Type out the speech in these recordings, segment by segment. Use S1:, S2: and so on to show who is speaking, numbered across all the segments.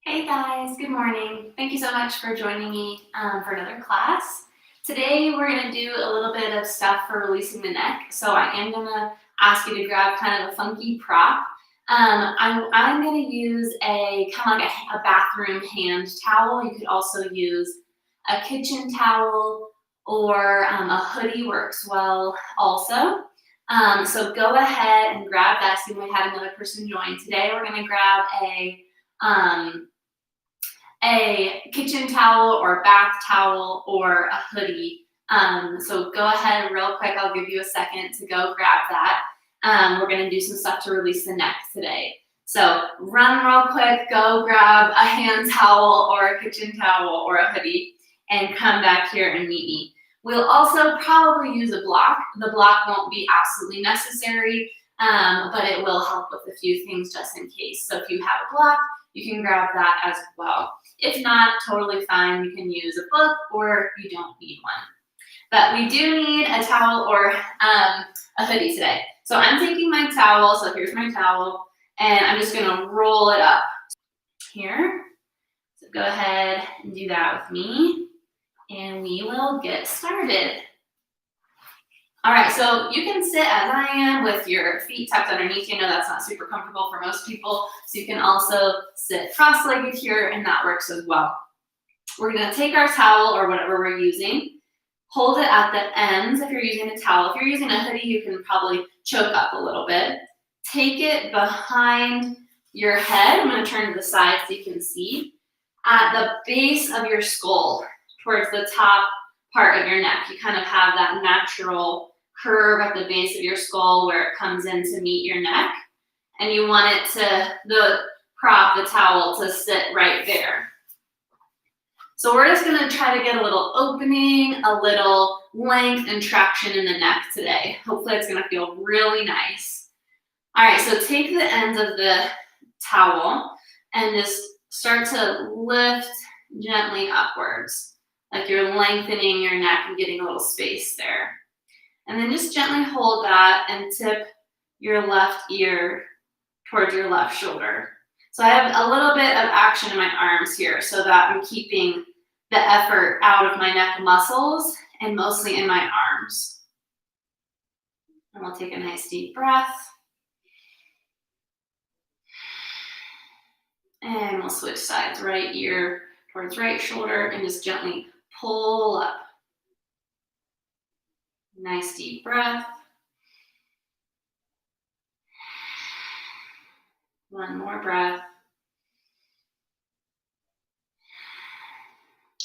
S1: Hey guys, good morning. Thank you so much for joining me for another class. Today we're going to do a little bit of stuff for releasing the neck. So I am going to ask you to grab kind of a funky prop. I'm going to use a kind of like a bathroom hand towel. You could also use a kitchen towel or a hoodie works well also. So go ahead and grab that. So you might have another person join. Today we're going to grab um, a kitchen towel or bath towel or a hoodie. So go ahead real quick. I'll give you a second to go grab that. We're going to do some stuff to release the neck today. So run real quick, go grab a hand towel or a kitchen towel or a hoodie and come back here and meet me. We'll also probably use a block. The block won't be absolutely necessary, but it will help with a few things just in case. So if you have a block, you can grab that as well. If not, totally fine. You can use a book or you don't need one. But we do need a towel or a hoodie today. So I'm taking my towel. So here's my towel. And I'm just going to roll it up here. So go ahead and do that with me. And we will get started. All right, so you can sit as I am with your feet tucked underneath you. I know that's not super comfortable for most people, so you can also sit cross-legged here, and that works as well. We're gonna take our towel or whatever we're using, hold it at the ends if you're using a towel. If you're using a hoodie, you can probably choke up a little bit. Take it behind your head. I'm gonna turn to the side so you can see. At the base of your skull, towards the top part of your neck. You kind of have that natural curve at the base of your skull where it comes in to meet your neck. And you want it to, the towel to sit right there. So we're just gonna try to get a little opening, a little length and traction in the neck today. Hopefully it's gonna feel really nice. All right, so take the ends of the towel and just start to lift gently upwards. Like you're lengthening your neck and getting a little space there. And then just gently hold that and tip your left ear towards your left shoulder. So I have a little bit of action in my arms here so that I'm keeping the effort out of my neck muscles and mostly in my arms. And we'll take a nice deep breath. And we'll switch sides, right ear towards right shoulder and just gently pull up. Nice deep breath. One more breath.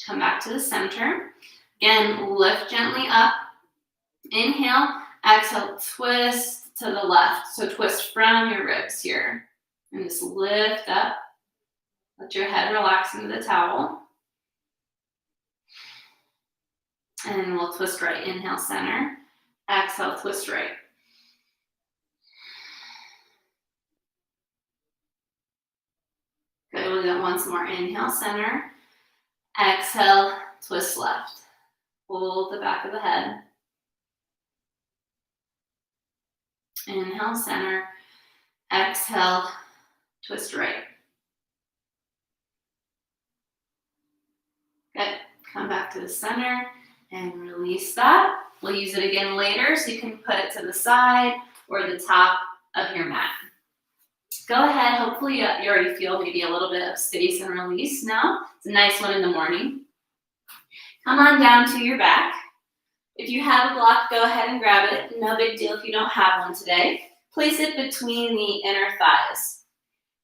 S1: Come back to the center. Again, lift gently up. Inhale, exhale, twist to the left. So twist from your ribs here. And just lift up. Let your head relax into the towel. And we'll twist right. Inhale, center. Exhale, twist right. Good, we'll do it once more. Inhale, center. Exhale, twist left. Hold the back of the head. Inhale, center. Exhale, twist right. Good. Come back to the center and release that. We'll use it again later, so you can put it to the side or the top of your mat. Go ahead. Hopefully you already feel maybe a little bit of space and release now. It's a nice one in the morning. Come on down to your back. If you have a block, go ahead and grab it. No big deal if you don't have one today. Place it between the inner thighs.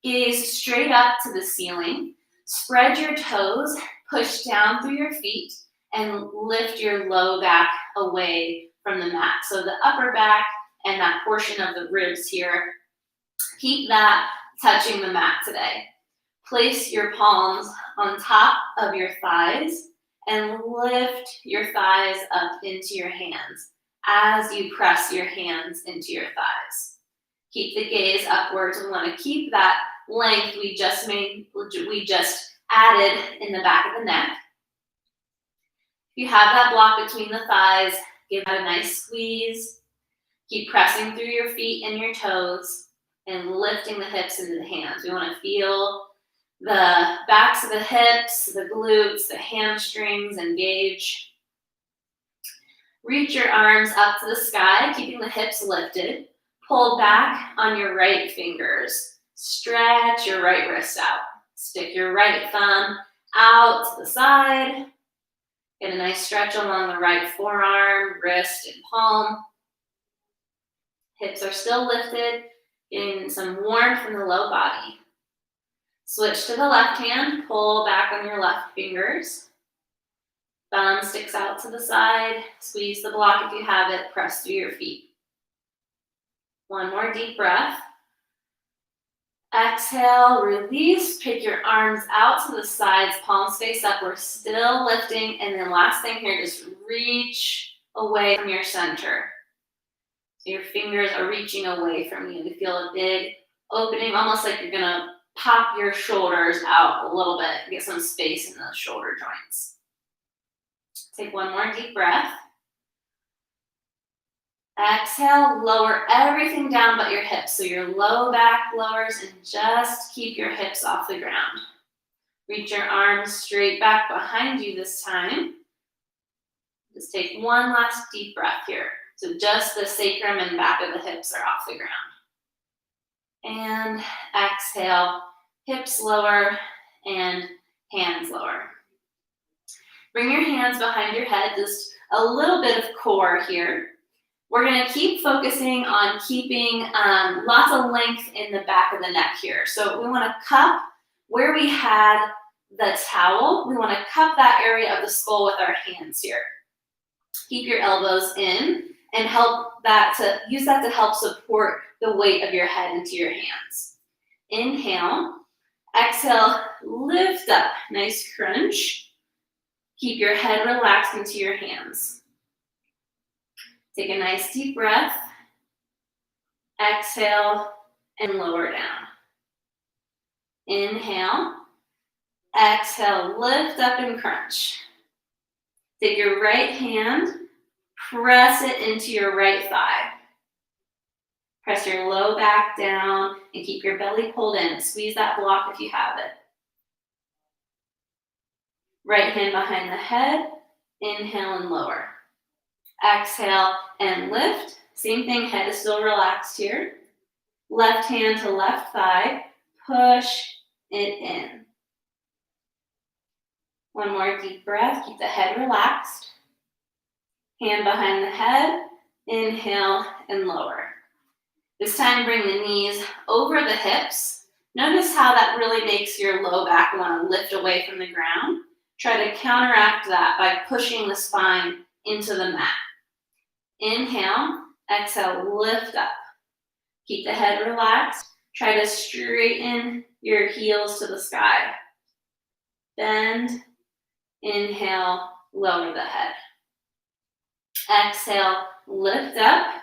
S1: Gaze straight up to the ceiling. Spread your toes, push down through your feet, and lift your low back away from the mat. So the upper back and that portion of the ribs here, keep that touching the mat today. Place your palms on top of your thighs and lift your thighs up into your hands as you press your hands into your thighs. Keep the gaze upwards. We want to keep that length we just added in the back of the neck. If you have that block between the thighs, give that a nice squeeze. Keep pressing through your feet and your toes and lifting the hips into the hands. We want to feel The backs of the hips, the glutes, the hamstrings engage. Reach your arms up to the sky, keeping the hips lifted. Pull back on your right fingers. Stretch your right wrist out. Stick your right thumb out to the side. Get a nice stretch along the right forearm, wrist, and palm. Hips are still lifted, getting some warmth in the low body. Switch to the left hand, pull back on your left fingers. Thumb sticks out to the side, squeeze the block if you have it, press through your feet. One more deep breath. Exhale, release, take your arms out to the sides, palms face up, we're still lifting, and then last thing here, just reach away from your center. So your fingers are reaching away from you. You feel a big opening, almost like you're gonna pop your shoulders out a little bit, get some space in those shoulder joints. Take one more deep breath. Exhale, lower everything down but your hips. So your low back lowers and just keep your hips off the ground. Reach your arms straight back behind you this time. Just take one last deep breath here. So just the sacrum and back of the hips are off the ground. And exhale, hips lower and hands lower. Bring your hands behind your head, just a little bit of core here. We're gonna keep focusing on keeping lots of length in the back of the neck here. So we wanna cup where we had the towel, we wanna cup that area of the skull with our hands here. Keep your elbows in and use that to help support the weight of your head into your hands. Inhale, exhale, lift up, nice crunch. Keep your head relaxed into your hands. Take a nice deep breath. Exhale and lower down. Inhale. Exhale, lift up and crunch. Take your right hand, press it into your right thigh. Press your low back down and keep your belly pulled in. Squeeze that block if you have it. Right hand behind the head. Inhale and lower. Exhale and lift. Same thing, head is still relaxed here. Left hand to left thigh. Push it in. One more deep breath. Keep the head relaxed. Hand behind the head. Inhale and lower. This time, bring the knees over the hips. Notice how that really makes your low back want to lift away from the ground. Try to counteract that by pushing the spine into the mat. Inhale, exhale, lift up. Keep the head relaxed. Try to straighten your heels to the sky. Bend, inhale, lower the head. Exhale, lift up.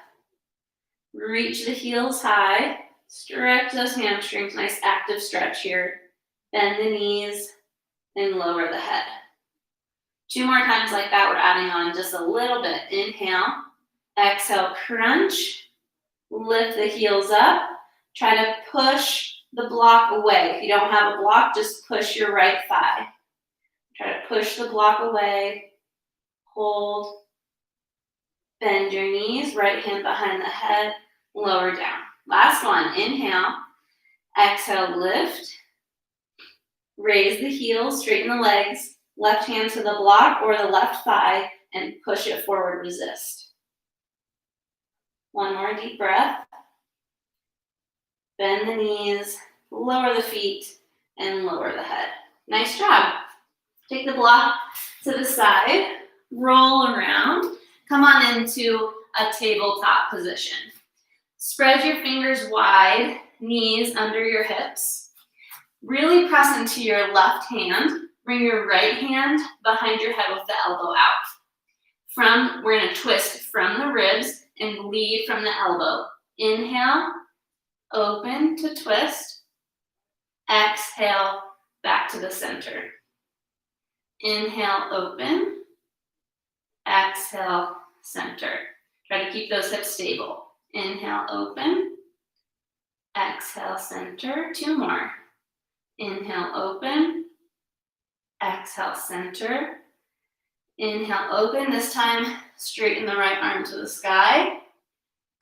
S1: Reach the heels high. Stretch those hamstrings, nice active stretch here. Bend the knees and lower the head. 2 more times like that, we're adding on just a little bit. Inhale, exhale, crunch. Lift the heels up. Try to push the block away. If you don't have a block, just push your right thigh. Try to push the block away. Hold. Bend your knees, right hand behind the head, lower down. Last one, inhale, exhale, lift. Raise the heels, straighten the legs, left hand to the block or the left thigh, and push it forward, resist. One more deep breath. Bend the knees, lower the feet, and lower the head. Nice job. Take the block to the side, roll around. Come on into a tabletop position. Spread your fingers wide, knees under your hips. Really press into your left hand. Bring your right hand behind your head with the elbow out. We're gonna twist from the ribs and lead from the elbow. Inhale, open to twist. Exhale, back to the center. Inhale, open. Exhale, center. Try to keep those hips stable. Inhale, open. Exhale, center. 2 more. Inhale, open. Exhale, center. Inhale, open. This time, straighten the right arm to the sky.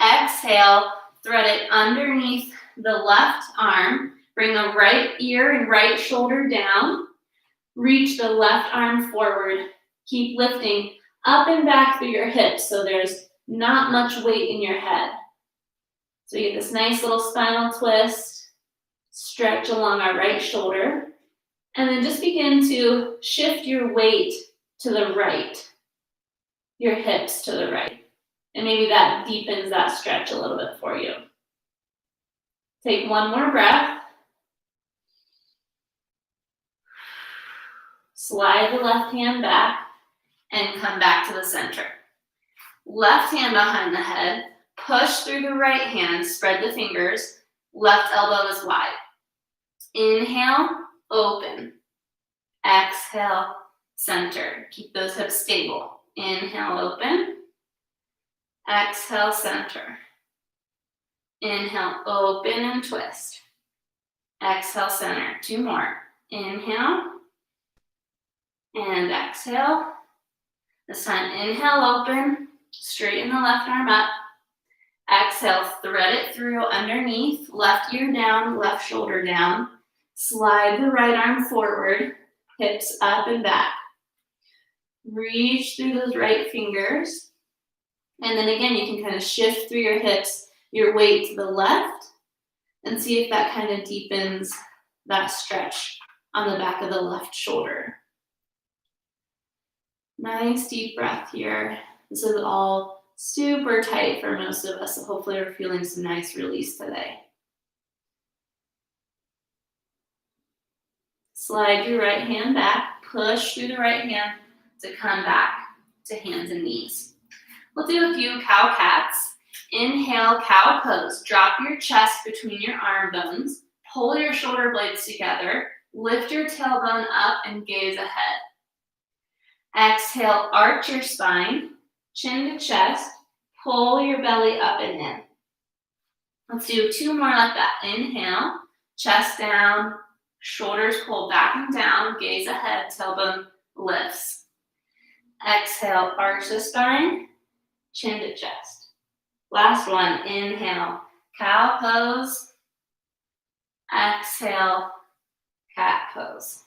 S1: Exhale, thread it underneath the left arm. Bring the right ear and right shoulder down. Reach the left arm forward. Keep lifting up and back through your hips so there's not much weight in your head. So you get this nice little spinal twist, stretch along our right shoulder, and then just begin to shift your weight to the right, your hips to the right. And maybe that deepens that stretch a little bit for you. Take one more breath. Slide the left hand back and come back to the center. Left hand behind the head. Push through the right hand. Spread the fingers. Left elbow is wide. Inhale, open. Exhale, center. Keep those hips stable. Inhale, open. Exhale, center. Inhale, open and twist. Exhale, center. Two more. Inhale. And exhale. This time, inhale, open. Straighten the left arm up. Exhale, thread it through underneath. Left ear down, left shoulder down. Slide the right arm forward. Hips up and back. Reach through those right fingers. And then again, you can kind of shift through your hips, your weight to the left, and see if that kind of deepens that stretch on the back of the left shoulder. Nice deep breath here. This is all super tight for most of us, so hopefully we're feeling some nice release today. Slide your right hand back, push through the right hand to come back to hands and knees. We'll do a few cow cats. Inhale, cow pose. Drop your chest between your arm bones. Pull your shoulder blades together. Lift your tailbone up and gaze ahead. Exhale, arch your spine, chin to chest. Pull your belly up and in. Let's do two more like that. Inhale, chest down, shoulders pull back and down, gaze ahead, tailbone lifts. Exhale, arch the spine, chin to chest. Last one, inhale, cow pose. Exhale, cat pose.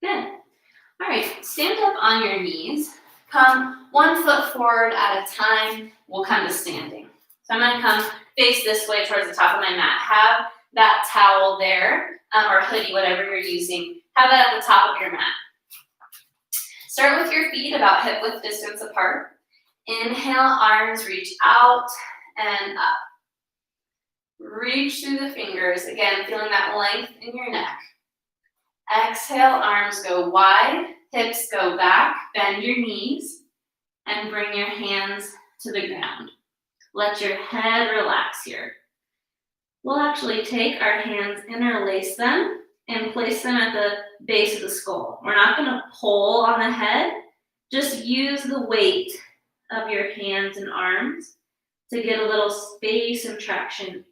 S1: Good. All right, stand up on your knees. Come 1 foot forward at a time. We'll come to standing. So I'm going to come face this way towards the top of my mat. Have that towel there, or hoodie, whatever you're using. Have that at the top of your mat. Start with your feet about hip width distance apart. Inhale, arms reach out and up. Reach through the fingers. Again, feeling that length in your neck. Exhale, arms go wide, hips go back, bend your knees, and bring your hands to the ground. Let your head relax here. We'll actually take our hands, interlace them, and place them at the base of the skull. We're not going to pull on the head. Just use the weight of your hands and arms to get a little space and traction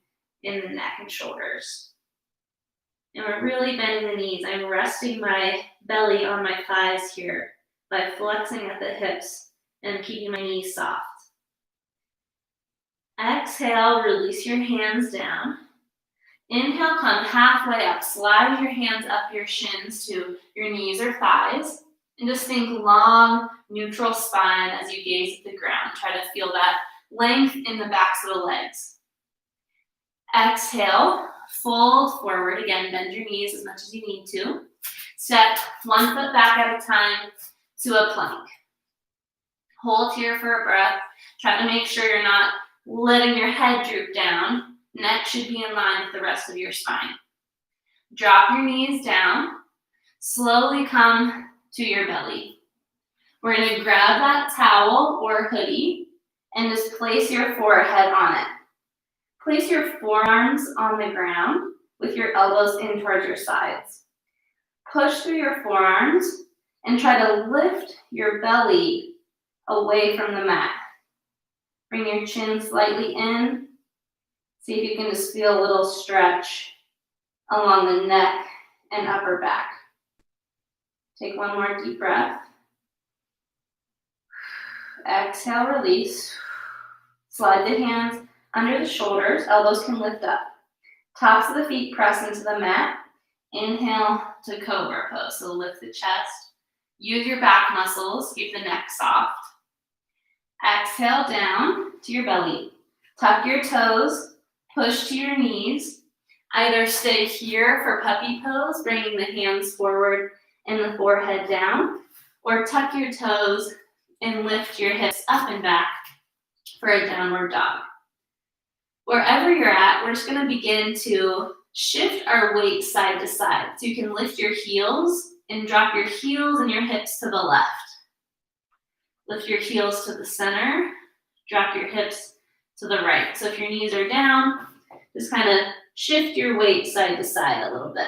S1: in the neck and shoulders. And we're really bending the knees. I'm resting my belly on my thighs here by flexing at the hips and keeping my knees soft. Exhale, release your hands down. Inhale, come halfway up. Slide your hands up your shins to your knees or thighs. And just think long, neutral spine as you gaze at the ground. Try to feel that length in the backs of the legs. Exhale, fold forward. Again, bend your knees as much as you need to. Step 1 foot back at a time to a plank. Hold here for a breath. Try to make sure you're not letting your head droop down. Neck should be in line with the rest of your spine. Drop your knees down. Slowly come to your belly. We're going to grab that towel or hoodie and just place your forehead on it. Place your forearms on the ground with your elbows in towards your sides. Push through your forearms and try to lift your belly away from the mat. Bring your chin slightly in. See if you can just feel a little stretch along the neck and upper back. Take one more deep breath. Exhale, release. Slide the hands under the shoulders, elbows can lift up. Tops of the feet press into the mat. Inhale to cobra pose, so lift the chest. Use your back muscles, keep the neck soft. Exhale down to your belly. Tuck your toes, push to your knees. Either stay here for puppy pose, bringing the hands forward and the forehead down, or tuck your toes and lift your hips up and back for a downward dog. Wherever you're at, we're just going to begin to shift our weight side to side. So you can lift your heels and drop your heels and your hips to the left. Lift your heels to the center, drop your hips to the right. So if your knees are down, just kind of shift your weight side to side a little bit.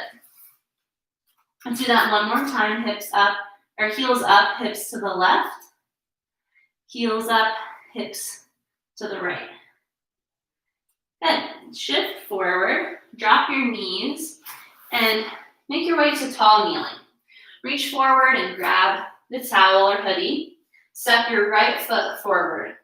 S1: Let's do that one more time. Hips up, or heels up, hips to the left. Heels up, hips to the right. Good. Shift forward, drop your knees, and make your way to tall kneeling. Reach forward and grab the towel or hoodie. Step your right foot forward.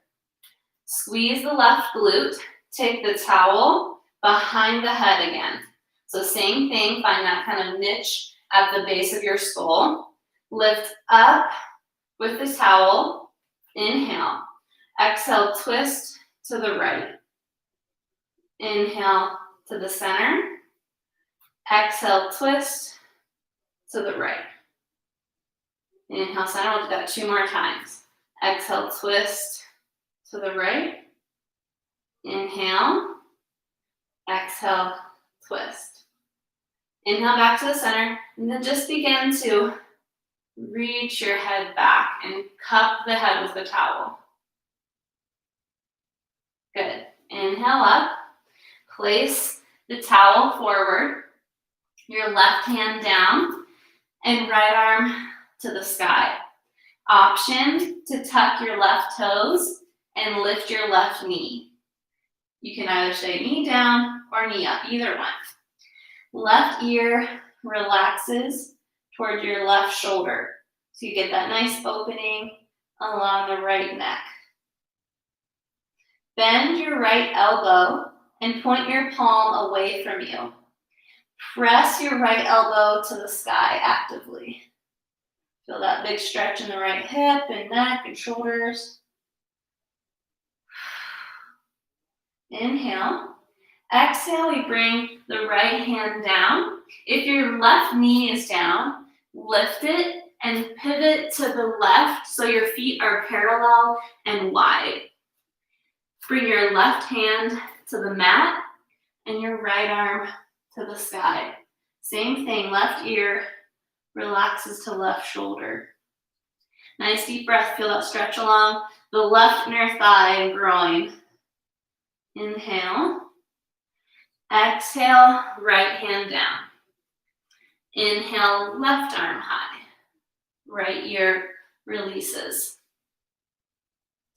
S1: Squeeze the left glute. Take the towel behind the head again. So same thing, find that kind of niche at the base of your skull. Lift up with the towel. Inhale. Exhale, twist to the right. Inhale to the center. Exhale, twist to the right. Inhale, center. We'll do that 2 more times. Exhale, twist to the right. Inhale. Exhale, twist. Inhale back to the center. And then just begin to reach your head back and cup the head with the towel. Good. Inhale up. Place the towel forward. Your left hand down and right arm to the sky. Option to tuck your left toes and lift your left knee. You can either stay knee down or knee up, either one. Left ear relaxes toward your left shoulder. So you get that nice opening along the right neck. Bend your right elbow and point your palm away from you. Press your right elbow to the sky actively. Feel that big stretch in the right hip and neck and shoulders. Inhale. Exhale, we bring the right hand down. If your left knee is down, lift it and pivot to the left so your feet are parallel and wide. Bring your left hand to the mat and your right arm to the sky. Same thing, left ear relaxes to left shoulder. Nice deep breath, feel that stretch along the left inner thigh and groin. Inhale. Exhale, right hand down. Inhale, left arm high. Right ear releases.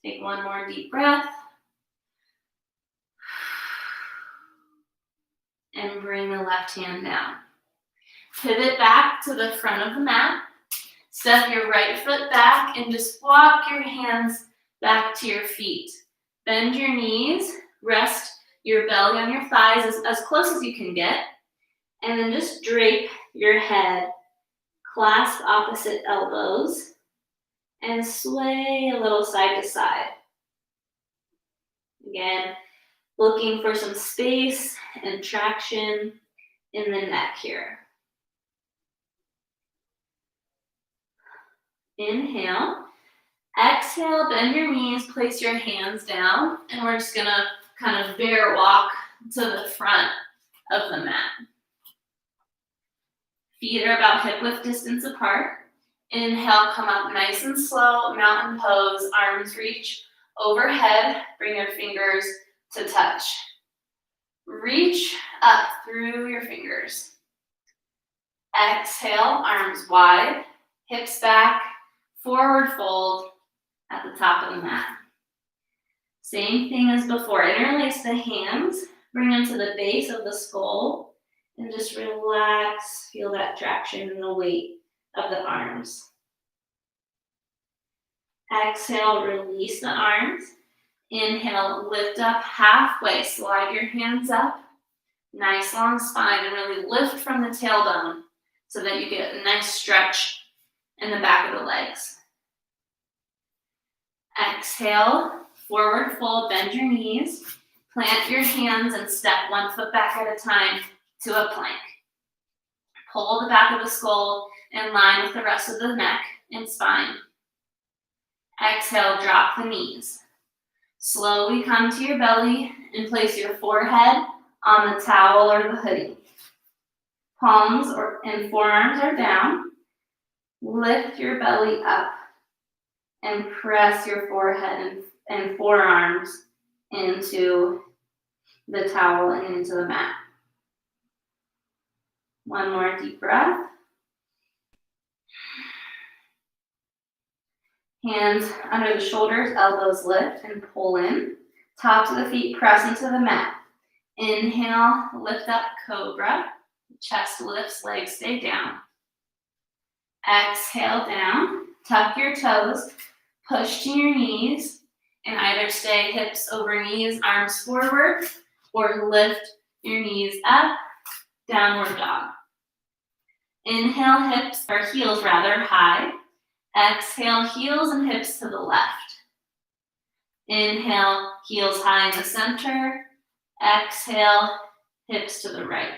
S1: Take one more deep breath. And bring the left hand down. Pivot back to the front of the mat. Step your right foot back and just walk your hands back to your feet. Bend your knees, rest your belly on your thighs as close as you can get. And then just drape your head. Clasp opposite elbows and sway a little side to side. Again, looking for some space and traction in the neck here. Inhale. Exhale, bend your knees, place your hands down, and we're just gonna kind of bear walk to the front of the mat. Feet are about hip width distance apart. Inhale, come up nice and slow, mountain pose, arms reach overhead, bring your fingers to touch. Reach up through your fingers. Exhale, arms wide, hips back, forward fold at the top of the mat. Same thing as before. Interlace the hands, bring them to the base of the skull, And just relax, feel that traction and the weight of the arms. Exhale, release the arms. Inhale, lift up halfway, slide your hands up. Nice long spine and really lift from the tailbone so that you get a nice stretch in the back of the legs. Exhale, forward fold, bend your knees. Plant your hands and step 1 foot back at a time to a plank. Pull the back of the skull in line with the rest of the neck and spine. Exhale, drop the knees. Slowly come to your belly and place your forehead on the towel or the hoodie. Palms and forearms are down. Lift your belly up and press your forehead and forearms into the towel and into the mat. One more deep breath. Hands under the shoulders, elbows lift and pull in. Tops of the feet press into the mat. Inhale, lift up, cobra. Chest lifts, legs stay down. Exhale down, tuck your toes, push to your knees, and either stay hips over knees, arms forward, or lift your knees up, downward dog. Inhale, hips, or heels rather, high. Exhale, heels and hips to the left. Inhale, heels high in the center. Exhale, hips to the right.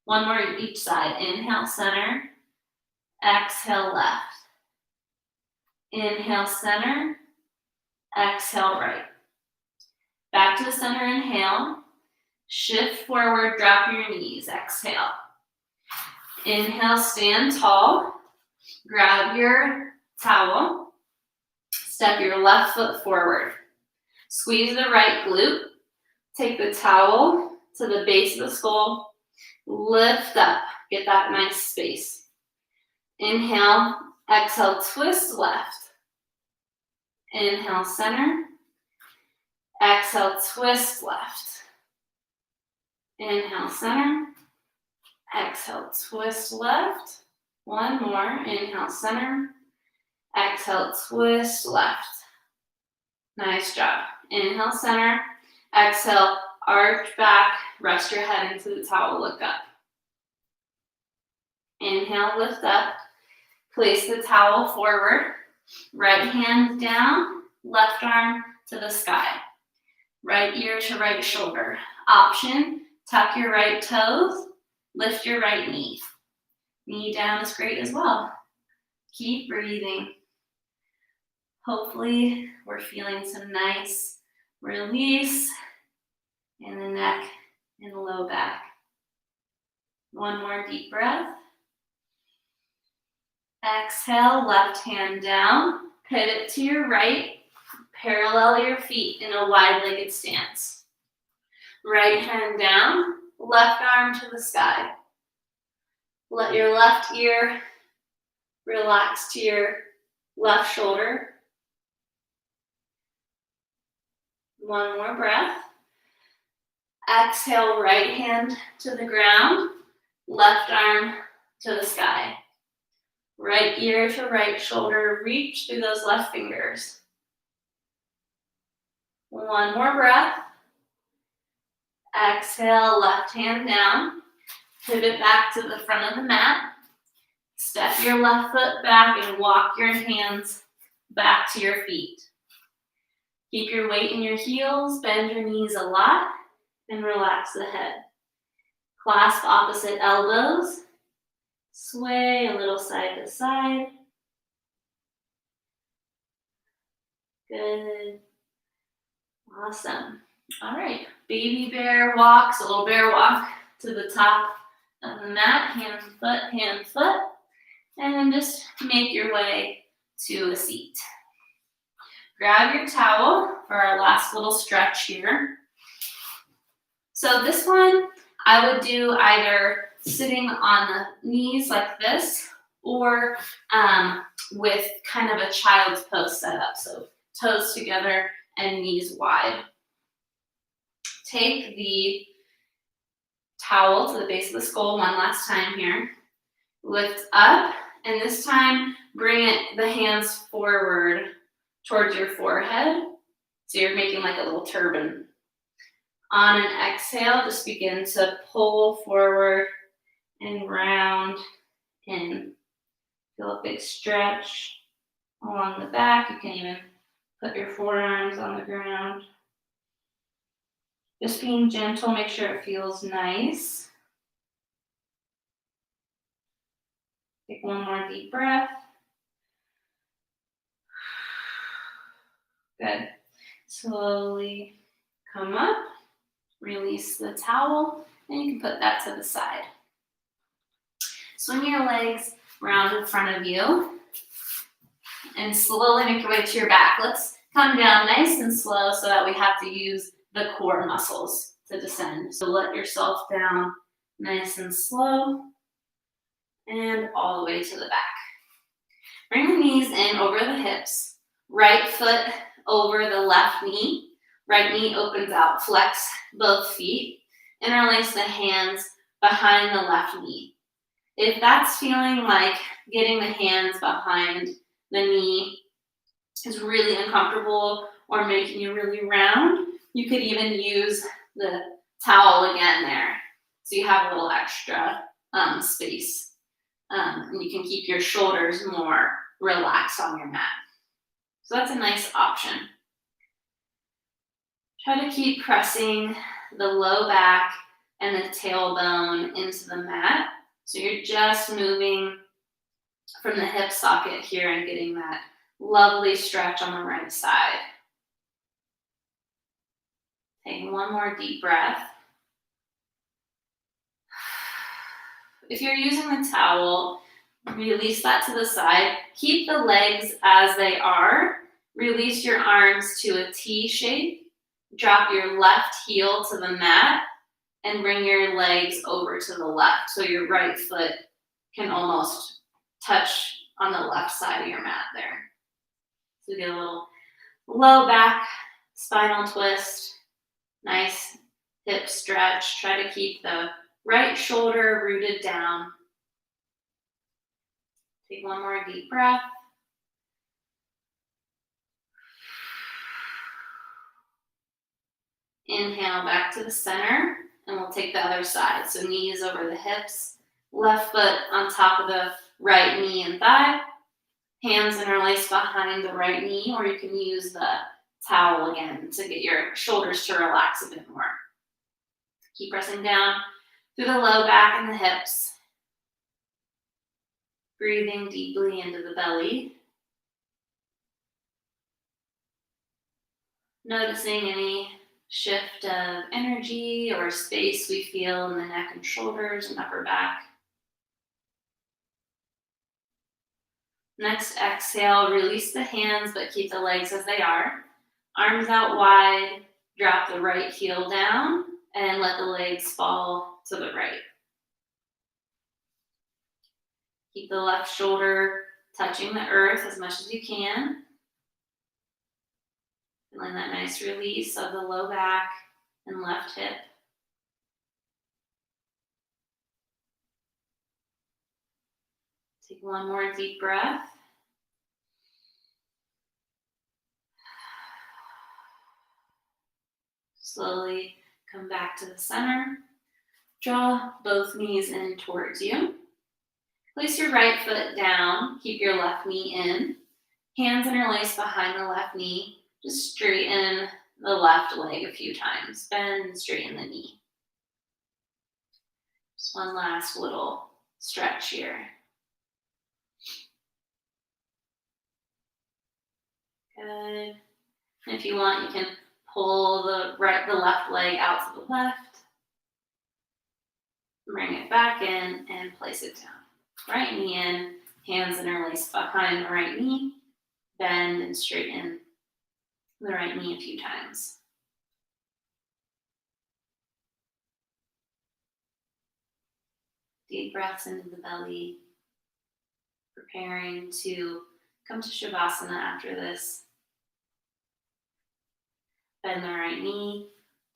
S1: One more each side. Inhale, center. Exhale, left. Inhale, center. Exhale, right. Back to the center, inhale. Shift forward, drop your knees. Exhale. Inhale, stand tall. Grab your towel. Step your left foot forward. Squeeze the right glute. Take the towel to the base of the skull. Lift up. Get that nice space. Inhale. Exhale, twist left. Inhale, center. Exhale, twist left. Inhale, center. Exhale, twist left. One more. Inhale, center. Exhale, twist left. Nice job. Inhale, center. Exhale, arch back. Rest your head into the towel. Look up. Inhale, lift up. Place the towel forward. Right hand down. Left arm to the sky. Right ear to right shoulder. Option, tuck your right toes. Lift your right knee. Knee down is great as well. Keep breathing. Hopefully, we're feeling some nice release in the neck and the low back. One more deep breath. Exhale, left hand down. Pivot to your right. Parallel your feet in a wide-legged stance. Right hand down. Left arm to the sky. Let your left ear relax to your left shoulder. One more breath. Exhale, right hand to the ground. Left arm to the sky. Right ear to right shoulder. Reach through those left fingers. One more breath. Exhale, left hand down. Pivot back to the front of the mat. Step your left foot back and walk your hands back to your feet. Keep your weight in your heels, bend your knees a lot, and relax the head. Clasp opposite elbows. Sway a little side to side. Good. Awesome. All right. Baby bear walks, a little bear walk to the top of the mat. Hand, foot. And then just make your way to a seat. Grab your towel for our last little stretch here. So this one, I would do either sitting on the knees like this or with kind of a child's pose set up. So toes together and knees wide. Take the towel to the base of the skull one last time here. Lift up, and this time bring the hands forward towards your forehead. So you're making like a little turban. On an exhale, just begin to pull forward and round in. Feel a big stretch along the back. You can even put your forearms on the ground. Just being gentle, make sure it feels nice. Take one more deep breath. Good. Slowly come up, release the towel, and you can put that to the side. Swing your legs round in front of you and slowly make your way to your back. Let's come down nice and slow so that we have to use the core muscles to descend. So let yourself down nice and slow and all the way to the back. Bring the knees in over the hips, right foot over the left knee. Right knee opens out, flex both feet. Interlace the hands behind the left knee. If that's feeling like getting the hands behind the knee is really uncomfortable or making you really round, you could even use the towel again there. So you have a little extra space. And you can keep your shoulders more relaxed on your mat. So that's a nice option. Try to keep pressing the low back and the tailbone into the mat. So you're just moving from the hip socket here and getting that lovely stretch on the right side. Take one more deep breath. If you're using the towel, release that to the side. Keep the legs as they are. Release your arms to a T shape. Drop your left heel to the mat and bring your legs over to the left. So your right foot can almost touch on the left side of your mat there. So get a little low back spinal twist. Nice hip stretch. Try to keep the right shoulder rooted down. Take one more deep breath. Inhale back to the center, and we'll take the other side. So knees over the hips, left foot on top of the right knee and thigh. Hands interlaced behind the right knee, or you can use the towel again to get your shoulders to relax a bit more. Keep pressing down through the low back and the hips. Breathing deeply into the belly. Noticing any shift of energy or space we feel in the neck and shoulders and upper back. Next exhale, release the hands but keep the legs as they are. Arms out wide, drop the right heel down and let the legs fall to the right. Keep the left shoulder touching the earth as much as you can. Feeling that nice release of the low back and left hip. Take one more deep breath. Slowly come back to the center. Draw both knees in towards you. Place your right foot down. Keep your left knee in. Hands interlace behind the left knee. Just straighten the left leg a few times. Bend and straighten the knee. Just one last little stretch here. Good. And if you want, you can pull the left leg out to the left. Bring it back in and place it down. Right knee in, hands interlaced behind the right knee. Bend and straighten the right knee a few times. Deep breaths into the belly. Preparing to come to Shavasana after this. Bend the right knee.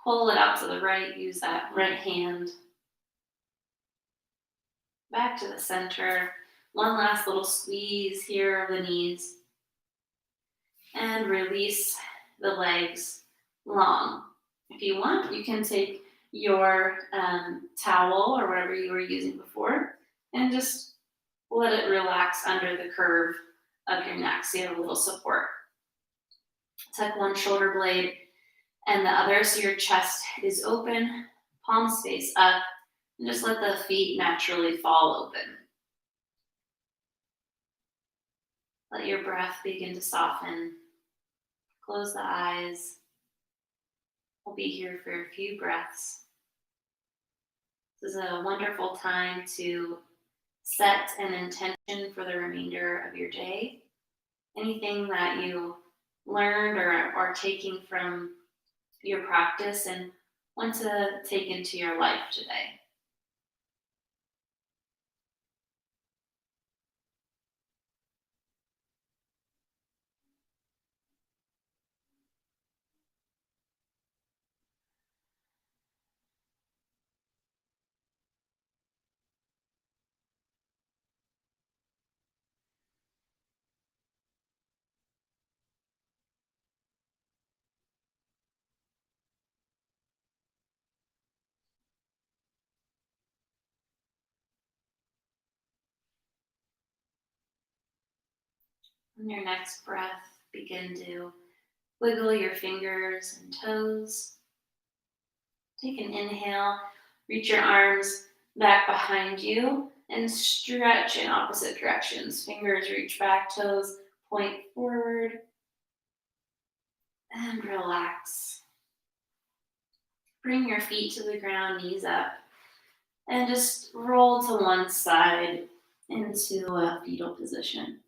S1: Pull it out to the right. Use that right hand back to the center. One last little squeeze here of the knees. And release the legs long. If you want, you can take your towel or whatever you were using before and just let it relax under the curve of your neck so you have a little support. Tuck one shoulder blade and the other so your chest is open, palms face up, and just let the feet naturally fall open. Let your breath begin to soften. Close the eyes. We'll be here for a few breaths. This is a wonderful time to set an intention for the remainder of your day. Anything that you learned or are taking from your practice and want to take into your life today. On your next breath, begin to wiggle your fingers and toes. Take an inhale, reach your arms back behind you and stretch in opposite directions. Fingers reach back, toes point forward, and relax. Bring your feet to the ground, knees up, and just roll to one side into a fetal position.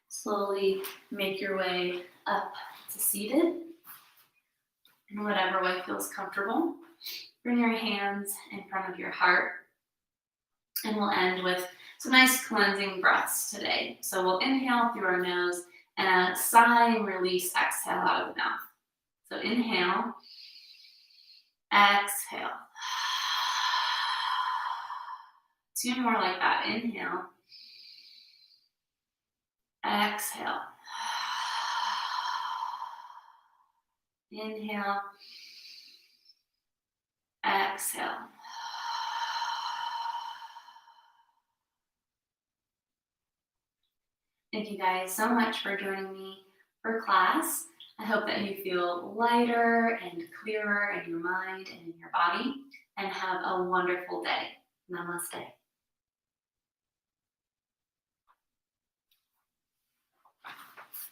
S1: Slowly make your way up to seated in whatever way feels comfortable. Bring your hands in front of your heart, and we'll end with some nice cleansing breaths today. So we'll inhale through our nose and a sigh and release, exhale out of the mouth. So inhale, exhale. 2 more like that. Inhale, exhale. Inhale, exhale. Thank you guys so much for joining me for class. I hope that you feel lighter and clearer in your mind and in your body, and have a wonderful day. Namaste.